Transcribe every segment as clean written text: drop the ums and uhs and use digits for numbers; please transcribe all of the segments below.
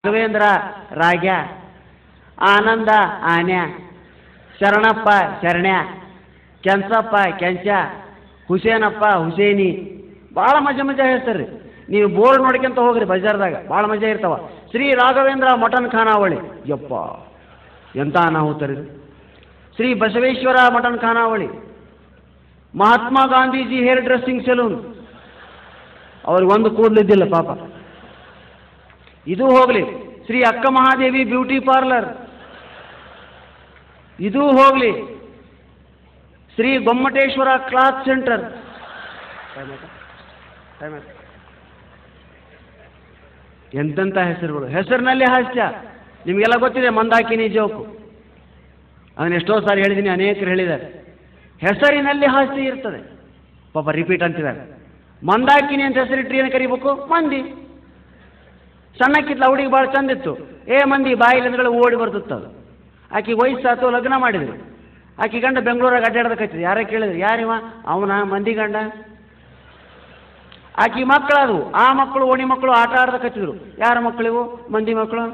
ರಾಘವೇಂದ್ರ ರಾಗ್ಯ, ಆನಂದ ಆನ್ಯ, ಶರಣಪ್ಪ ಶರಣ್ಯ, ಕೆಂಚಪ್ಪ ಕೆಂಚ, ಹುಸೇನಪ್ಪ ಹುಸೇನಿ. ಭಾಳ ಮಜಾ ಹೇಳ್ತಾರೆ ರೀ. ನೀವು ಬೋರ್ಡ್ ನೋಡ್ಕೊಂತ ಹೋಗ್ರಿ ಬಜಾರ್ದಾಗ, ಭಾಳ ಮಜಾ ಇರ್ತಾವ. ಶ್ರೀ ರಾಘವೇಂದ್ರ ಮಟನ್ ಖಾನಾವಳಿ, ಯಪ್ಪ ಎಂತ ಅನಾಹುತರಿ. ಶ್ರೀ ಬಸವೇಶ್ವರ ಮಟನ್ ಖಾನಾವಳಿ, Mahatma Gandhiji hair dressing salon, ಅವ್ರಿಗೆ ಒಂದು ಕೂದಲಿದ್ದಿಲ್ಲ ಪಾಪ. ಇದು ಹೋಗಲಿ. ಶ್ರೀ ಅಕ್ಕ ಮಹಾದೇವಿ ಬ್ಯೂಟಿ ಪಾರ್ಲರ್, ಇದು ಹೋಗಲಿ. ಶ್ರೀ ಗೊಮ್ಮಟೇಶ್ವರ ಕ್ಲಾತ್ ಸೆಂಟರ್, ಎಂತೆಂಥ ಹೆಸರುಗಳು. ಹೆಸರಿನಲ್ಲಿ ಹಾಸ್ಯ. ನಿಮಗೆಲ್ಲ ಗೊತ್ತಿದೆ ಮಂದಾಕಿನಿ ಜೋಕು, ಅದನ್ನ ಎಷ್ಟೋ ಸಾರಿ ಹೇಳಿದ್ದೀನಿ, ಅನೇಕರು ಹೇಳಿದ್ದಾರೆ. ಹೆಸರಿನಲ್ಲಿ ಹಾಸ್ಯ ಇರ್ತದೆ. ಪಾಪ ರಿಪೀಟ್ ಅಂತಿದ್ದಾರೆ. ಮಂದಾಕಿನಿ ಅಂತ ಹೆಸರಿಟ್ರಿ ಏನು ಕರಿಬೇಕು? ಮಂದಿ. ಸಣ್ಣಕ್ಕಿದ್ಲ ಹುಡುಗಿ ಭಾಳ ಚಂದಿತ್ತು, ಮಂದಿ ಬಾಯಿಲಿಂದಗಳು ಓಡಿ ಬರ್ತಿತ್ತು. ಅದು ಆಕೆ ವಯಸ್ಸಾತು, ಲಗ್ನ ಮಾಡಿದ್ರು. ಆಕೆ ಗಂಡ ಬೆಂಗಳೂರಾಗ ಅಡ್ಡಾಡೋದಕ್ಕೈತಿದ್ರು. ಯಾರೇ ಕೇಳಿದ್ರು, ಯಾರಿವ? ಅವನ ಮಂದಿ ಗಂಡ. ಆಕೆ ಮಕ್ಕಳದು, ಆ ಮಕ್ಕಳು ಓಣಿ ಮಕ್ಕಳು ಆಟ ಆಡೋದಕ್ಕತ್ತಿದ್ರು. ಯಾರ ಮಕ್ಕಳಿವು? ಮಂದಿ ಮಕ್ಕಳು.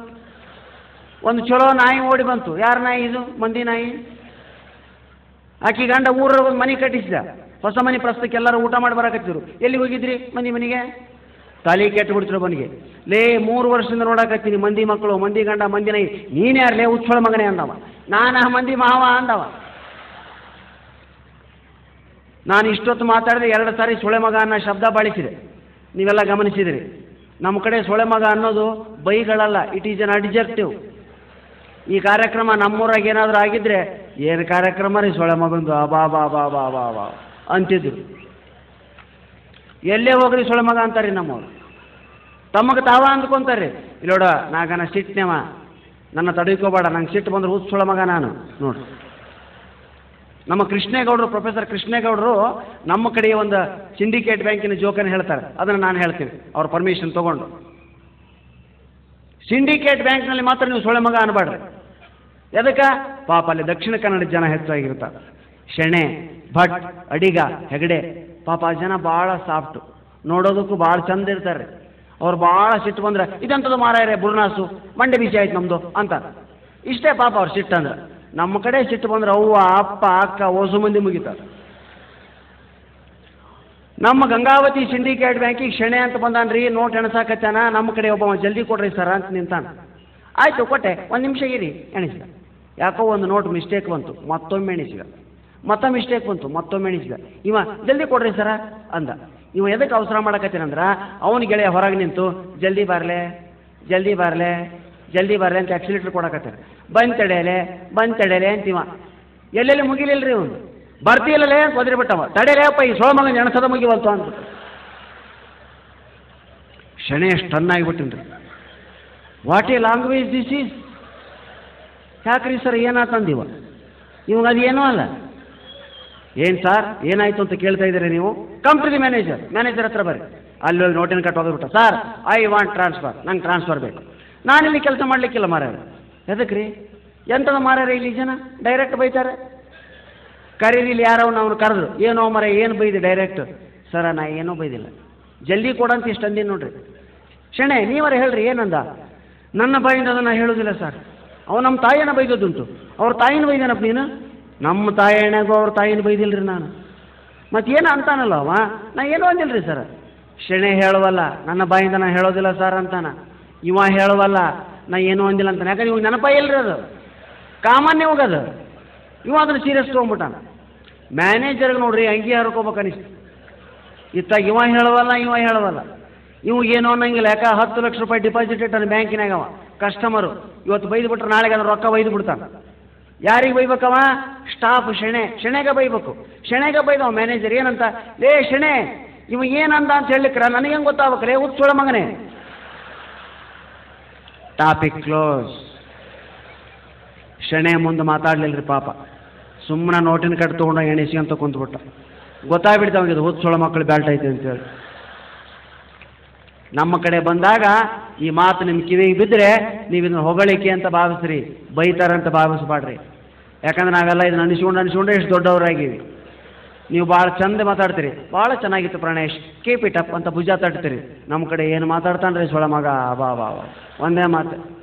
ಒಂದು ಚಲೋ ನಾಯಿ ಓಡಿ ಬಂತು. ಯಾರ ನಾಯಿ ಇದು? ಮಂದಿ ನಾಯಿ. ಆಕೆ ಗಂಡ ಊರ ಒಂದು ಮನೆ ಕಟ್ಟಿಸಿದ, ಹೊಸ ಮನೆ ಪ್ರಸ್ತಕ್ಕೆ ಎಲ್ಲರೂ ಊಟ ಮಾಡಿ ಬರಕತ್ತಿದ್ರು. ಎಲ್ಲಿ ಹೋಗಿದ್ರಿ? ಮಂದಿ ಮನೆಗೆ. ತಲೆ ಕೆಟ್ಟು ಬಿಡ್ತಿರೋ ಬನಿಗೆ. 3 ವರ್ಷದಿಂದ ನೋಡಕತ್ತೀನಿ ಮಂದಿ ಮಕ್ಕಳು, ಮಂದಿ ಗಂಡ, ಮಂದಿ ನಾಯಿ. ನೀನ್ಯಾರಲೇ ಉಚ್ಚಳ ಮಗನೇ ಅಂದವ. ನಾನು ಮಂದಿ ಮಾವ ಅಂದವ. ನಾನು ಇಷ್ಟೊತ್ತು ಮಾತಾಡಿದ್ರೆ 2 ಸಾರಿ ಸೊಳೆ ಮಗ ಅನ್ನೋ ಶಬ್ದ ಬಳಸಿದೆ, ನೀವೆಲ್ಲ ಗಮನಿಸಿದಿರಿ. ನಮ್ಮ ಕಡೆ ಸೊಳೆ ಮಗ ಅನ್ನೋದು ಬೈಗಳಲ್ಲ, ಇಟ್ ಈಸ್ ಅನ್ ಅಡ್ಜೆಕ್ಟಿವ್. ಈ ಕಾರ್ಯಕ್ರಮ ನಮ್ಮೂರಾಗ ಏನಾದರೂ ಆಗಿದ್ರೆ, ಏನು ಕಾರ್ಯಕ್ರಮ ರೀ ಸೊಳೆ ಮಗಂದು, ಬಾ ಬಾ ಬಾ ಬಾ ಬಾ ಬಾ ಅಂತಿದ್ರು. ಎಲ್ಲೇ ಹೋಗ್ರಿ ಸೊಳೆ ಮಗ ಅಂತಾರೆ ನಮ್ಮವ್ರು. ತಮಗೆ ತಾವ ಅಂದ್ಕೊಂತಾರೆ. ಇಲ್ಲೋಡ ನಾಗನ ಸಿಟ್ಟನೆವ, ನನ್ನ ತಡೀಕೋಬೇಡ, ನಂಗೆ ಸಿಟ್ಟು ಬಂದ್ರೆ ಹುಚ್ಚ ಸೊಳೆ ಮಗ ನಾನು ನೋಡ್ರಿ. ನಮ್ಮ ಕೃಷ್ಣೇಗೌಡರು, ಪ್ರೊಫೆಸರ್ ಕೃಷ್ಣೇಗೌಡರು ನಮ್ಮ ಕಡೆಗೆ ಒಂದು ಸಿಂಡಿಕೇಟ್ ಬ್ಯಾಂಕಿನ ಜೋಕನ್ನು ಹೇಳ್ತಾರೆ. ಅದನ್ನು ನಾನು ಹೇಳ್ತೀನಿ ಅವ್ರ ಪರ್ಮಿಷನ್ ತೊಗೊಂಡು. ಸಿಂಡಿಕೇಟ್ ಬ್ಯಾಂಕ್ನಲ್ಲಿ ಮಾತ್ರ ನೀವು ಸೊಳೆ ಮಗ ಅನ್ಬೇಡ್ರಿ. ಎದಕ್ಕೆ? ಪಾಪ ಅಲ್ಲಿ ದಕ್ಷಿಣ ಕನ್ನಡ ಜನ ಹೆಚ್ಚಾಗಿರ್ತಾರೆ. ಶೆಣೆ, ಭಟ್, ಅಡಿಗ, ಹೆಗಡೆ, ಪಾಪ ಆ ಜನ ಭಾಳ ಸಾಫ್ಟು, ನೋಡೋದಕ್ಕೂ ಭಾಳ ಚಂದ ಇರ್ತಾರೆ. ಅವ್ರು ಭಾಳ ಸಿಟ್ಟು ಬಂದ್ರೆ, ಇದಂಥದ್ದು ಮಾರಾಯರೆ ಬುರ್ನಾಸು, ಮಂಡೆ ಬಿಸಿ ಆಯ್ತು ನಮ್ಮದು ಅಂತಾರೆ. ಇಷ್ಟೇ ಪಾಪ ಅವ್ರು ಸಿಟ್ಟು ಅಂದ್ರೆ. ನಮ್ಮ ಕಡೆ ಸಿಟ್ಟು ಬಂದ್ರೆ ಅವ್ವ ಅಪ್ಪ ಅಕ್ಕ ಓಸು ಮಂದಿ ಮುಗಿತಾರೆ. ನಮ್ಮ ಗಂಗಾವತಿ ಸಿಂಡಿಕೇಟ್ ಬ್ಯಾಂಕಿಗೆ ಶೆಣೆ ಅಂತ ಬಂದಾನ್ರಿ, ನೋಟ್ ಎಣಸಾಕತ್ತಾನ. ನಮ್ಮ ಕಡೆ ಒಬ್ಬ ಜಲ್ದಿ ಕೊಡ್ರಿ ಸರ್ ಅಂತ ನಿಂತಾನ. ಆಯಿತು ಕೊಟ್ಟೆ, 1 ನಿಮಿಷ ಇರಿ ಎಣಿಸಿದ. ಯಾಕೋ ಒಂದು ನೋಟ್ ಮಿಸ್ಟೇಕ್ ಬಂತು, ಮತ್ತೊಮ್ಮೆ ಎಣಿಸಿದ. ಮತ್ತೆ ಮಿಸ್ಟೇಕ್ ಬಂತು, ಮತ್ತೊಮ್ಮೆ ಎಣಿಸಿದ. ಇವ ಜಲ್ದಿ ಕೊಡ್ರಿ ಸರ ಅಂದ. ಇವ ಎದಕ್ಕೆ ಅವಸರ ಮಾಡಕತ್ತೇನಂದ್ರೆ, ಅವನ ಗೆಳೆಯ ಹೊರಗೆ ನಿಂತು ಜಲ್ದಿ ಬಾರ್ಲೆ ಜಲ್ದಿ ಬಾರ್ಲೆ ಜಲ್ದಿ ಬಾರ್ಲೆ ಅಂತ ಆಕ್ಸಿಲೇಟರ್ ಕೊಡಕತ್ತಾರೆ. ಬಂದ್ ತಡೆಯಲೆ ಅಂತೀವ. ಎಲ್ಲೆಲ್ಲಿ ಮುಗಿಲಿಲ್ರಿ ಅವನು. ಬರ್ತೀಯಲ್ಲೇ ಅಂತ ಒದರಿ ಬಿಟ್ಟವ. ತಡೆಯಲೇಪ್ಪ, ಈ ಸೋಳ ಮಗನ ಎಣಸದ ಮುಗಿವಲ್ತು ಅಂದ್ಬಿಟ್ಟು. ಶಣೆ ಸ್ಟನ್ ಆಗಿಬಿಟ್ಟಿನ್ರಿ. What a language this is. ಯಾಕ್ರಿ ಸರ್ ಏನಾತಂದಿವ? ಇವಾಗ ಅದು ಏನೂ ಅಲ್ಲ. ಏನು ಸರ್ ಏನಾಯ್ತು ಅಂತ ಕೇಳ್ತಾ ಇದ್ದೀರಿ ನೀವು? ಕಮ್ ಟು ದಿ ಮ್ಯಾನೇಜರ್ ಹತ್ರ ಬರ್ರಿ. ಅಲ್ಲಿ ಹೋಗಿ ನೋಟಿನ ಕಟ್ ಹೋಗ್ಬಿಟ್ಟ. ಸರ್ ಐ ವಾಂಟ್ ಟ್ರಾನ್ಸ್ಫರ್, ನಂಗೆ ಟ್ರಾನ್ಸ್ಫರ್ ಬೇಕು. ನಾನಿಲ್ಲಿ ಕೆಲಸ ಮಾಡಲಿಕ್ಕಿಲ್ಲ ಮಾರ್ಯಾರ. ಎದಕ್ಕೆ ರೀ? ಎಂಥದ ಮಾರ್ಯಾರ ಇಲ್ಲಿ ಜನ ಡೈರೆಕ್ಟ್ ಬೈತಾರೆ. ಕರೀರಿ ಇಲ್ಲಿ ಯಾರವನ್ನ ಅವ್ನು ಕರೆದ್ರು. ಏನೋ ಮರ ಏನು ಬೈದೆ ಡೈರೆಕ್ಟ್? ಸರ ನಾ ಏನೂ ಬೈದಿಲ್ಲ, ಜಲ್ದಿ ಕೊಡಂತ ಇಷ್ಟು ಅಂದಿನಿ ನೋಡ್ರಿ. ಶಣೆ ನೀವರ ಹೇಳ್ರಿ ಏನಂದ? ನನ್ನ ಬಾಯಿಂದ ಅದನ್ನು ಹೇಳೋದಿಲ್ಲ ಸರ್. ಅವ ನಮ್ಮ ತಾಯಿನ ಬೈದದ್ದುಂಟು. ಅವ್ರ ತಾಯಿನ ಬೈದೇನಪ್ಪ ನೀನು? ನಮ್ಮ ತಾಯಿಗೂ ಅವ್ರ ತಾಯಿನ ಬೈದಿಲ್ರಿ ನಾನು. ಮತ್ತೇನು ಅಂತಾನಲ್ಲ ಅವ? ನಾ ಏನೂ ಅಂದಿಲ್ರಿ ಸರ್. ಶಣೆ ಹೇಳುವಲ್ಲ, ನನ್ನ ಬಾಯಿಂದ ನಾ ಹೇಳೋದಿಲ್ಲ ಸರ್ ಅಂತಾನ. ಇವ ಹೇಳುವಲ್ಲ, ನಾ ಏನೂ ಅಂದಿಲ್ಲ ಅಂತಾನೆ. ಯಾಕಂದ್ರೆ ಇವಾಗ ನೆನಪ ಇಲ್ರಿ, ಅದು ಕಾಮನ್ಯ ಹೋಗದು. ಇವ ಅದನ್ನು ಸೀರಿಯಸ್ ತೊಗೊಂಬಿಟ್ಟಾನ. ಮ್ಯಾನೇಜರ್ಗೆ ನೋಡ್ರಿ ಅಂಗಿ ಹರ್ಕೋಬೇಕು ಅನಿಸ್ತು. ಇತ್ತಾಗ ಇವ ಹೇಳುವಲ್ಲ. ಇವು ಏನೋ ಅನ್ನಂಗಿಲ್ಲ. ಯಾಕೆ 10 ಲಕ್ಷ ರೂಪಾಯಿ ಡಿಪಾಸಿಟ್ ಇಟ್ಟಾನೆ ಬ್ಯಾಂಕಿನಾಗ. ಅವ ಕಸ್ಟಮರು ಇವತ್ತು ಬೈದು ಬಿಟ್ರೆ ನಾಳೆಗೆ ಅದನ್ನು ರೊಕ್ಕ ಬೈದು ಬಿಡ್ತಾನೆ. ಯಾರಿಗೆ ಬೈಬೇಕವ? ಸ್ಟಾಫ್ ಶೆಣೆಗೆ ಬೈಬೇಕು. ಶೆಣೆಗೆ ಬೈದವ ಮ್ಯಾನೇಜರ್ ಏನಂತ? ಲೇ ಶೆಣೆ, ಇವ ಏನಂದ ಅಂತ ಹೇಳಿಕ್ರ ನನಗೆ ಹೆಂಗೆ ಗೊತ್ತಾಗ್ಬೇಕ್ರೆ? ಹುಚ್ಚೋಳ ಮಗನೇ. Topic close. ಶೆಣೆ ಮುಂದೆ ಮಾತಾಡ್ಲಿಲ್ರಿ ಪಾಪ. ಸುಮ್ಮನೆ ನೋಟಿನ ಕಟ್ ತೊಗೊಂಡಾಗ ಎಣಿಸಿ ಅಂತ ಕುಂತ್ಬಿಟ್ಟ. ಗೊತ್ತಾಗ್ಬಿಡ್ತಾವಂಗಿದು ಹುಚ್ಚೋಳ ಮಕ್ಕಳು ಬ್ಯಾಲ್ಟ್ ಐತೆ ಅಂತೇಳಿ. ನಮ್ಮ ಕಡೆ ಬಂದಾಗ ಈ ಮಾತು ನಿಮ್ಮ ಕಿವಿಗೆ ಬಿದ್ದರೆ ನೀವು ಇದನ್ನು ಹೊಗಳಿಕೆ ಅಂತ ಭಾವಿಸ್ರಿ, ಬೈತಾರಂತ ಭಾವಿಸ್ಬಾಡ್ರಿ. ಯಾಕಂದ್ರೆ ನಾವೆಲ್ಲ ಇದನ್ನು ಅನಿಸ್ಕೊಂಡ್ರೆ ಎಷ್ಟು ದೊಡ್ಡವರಾಗಿವಿ. ನೀವು ಭಾಳ ಚಂದ ಮಾತಾಡ್ತೀರಿ, ಭಾಳ ಚೆನ್ನಾಗಿತ್ತು ಪ್ರಾಣೇಶ್, ಕೀಪ್ ಇಟ್ ಅಪ್ ಅಂತ ಭುಜ ತಟ್ತೀರಿ. ನಮ್ಮ ಕಡೆ ಏನು ಮಾತಾಡ್ತಾನೆ ರೀ ಸೊಳ ಮಗ, ಬಾ ಬಾ ಬಾ ಒಂದೇ ಮಾತು.